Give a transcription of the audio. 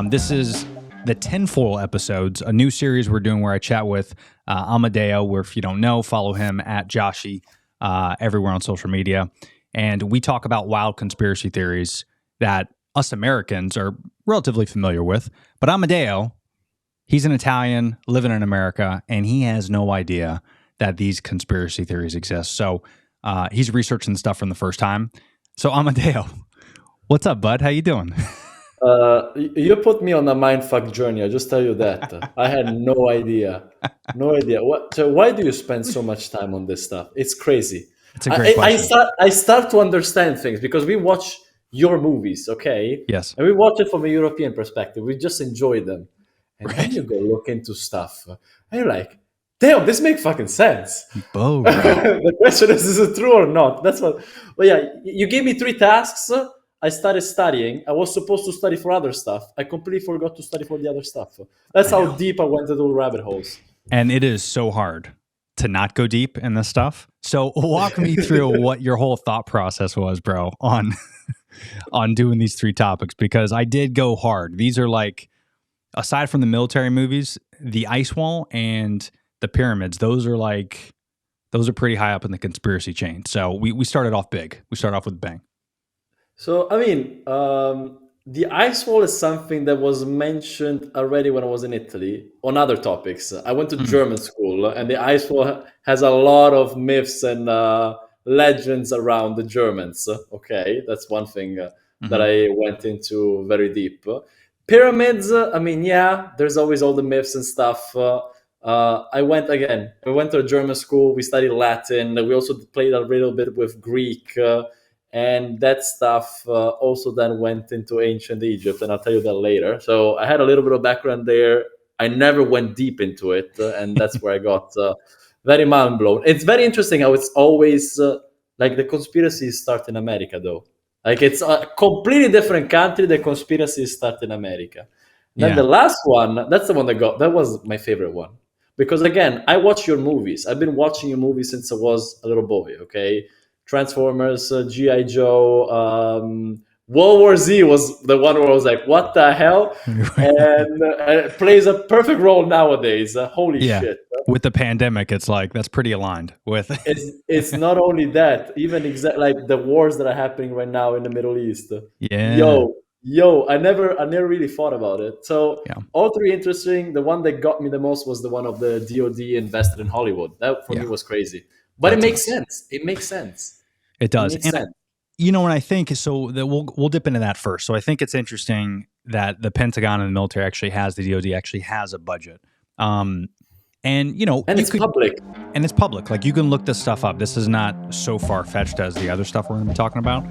This is the Tinfoil episodes, a new series we're doing where I chat with Amedeo, where if you don't know, follow him at Joshi everywhere on social media. And we talk about wild conspiracy theories that us Americans are relatively familiar with. But Amedeo, he's an Italian living in America, and he has no idea that these conspiracy theories exist. So he's researching stuff from the first time. So Amedeo, what's up, bud? How you doing? You put me on a mindfuck journey. I just tell you that. I had no idea. No idea. So why do you spend so much time on this stuff? It's crazy. It's a great question. I start to understand things because we watch your movies, okay? Yes. And we watch it from a European perspective. We just enjoy them. And then you go look into stuff. And you're like, damn, this makes fucking sense. Oh, The question is it true or not? That's what. Well, yeah, you gave me 3 tasks. I started studying. I was supposed to study for other stuff. I completely forgot to study for the other stuff. That's how deep I went into rabbit holes. And it is so hard to not go deep in this stuff. So walk me through what your whole thought process was, bro, on doing these 3 topics, because I did go hard. These are like, aside from the military movies, the ice wall and the pyramids, those are pretty high up in the conspiracy chain. So we started off big. We started off with a bang. So, I mean, the ice wall is something that was mentioned already when I was in Italy on other topics. I went to German school, and the ice wall has a lot of myths and legends around the Germans. Okay, that's one thing that I went into very deep. Pyramids, I mean, yeah, there's always all the myths and stuff. I went to a German school. We studied Latin. We also played a little bit with Greek. And that stuff also then went into ancient Egypt, and I'll tell you that later. So I had a little bit of background there. I never went deep into it, and that's where I got very mind blown. It's very interesting how it's always like the conspiracies start in America, though. Like it's a completely different country. The conspiracies start in America. Then the last one, that's the one that was my favorite one. Because again, I watch your movies. I've been watching your movies since I was a little boy, okay? Transformers, G.I. Joe, World War Z was the one where I was like, what the hell? And it plays a perfect role nowadays. Holy shit. With the pandemic, it's like, that's pretty aligned with. It's not only that, even like the wars that are happening right now in the Middle East. Yeah. Yo, I never really thought about it. So all 3 interesting. The one that got me the most was the one of the DOD invested in Hollywood. That for me was crazy. But it makes sense. It makes sense. It does. And when I think, so that we'll dip into that first. So I think it's interesting that the Pentagon and the military actually has, the DoD actually has a budget. And it's public. And it's public. Like, you can look this stuff up. This is not so far-fetched as the other stuff we're going to be talking about.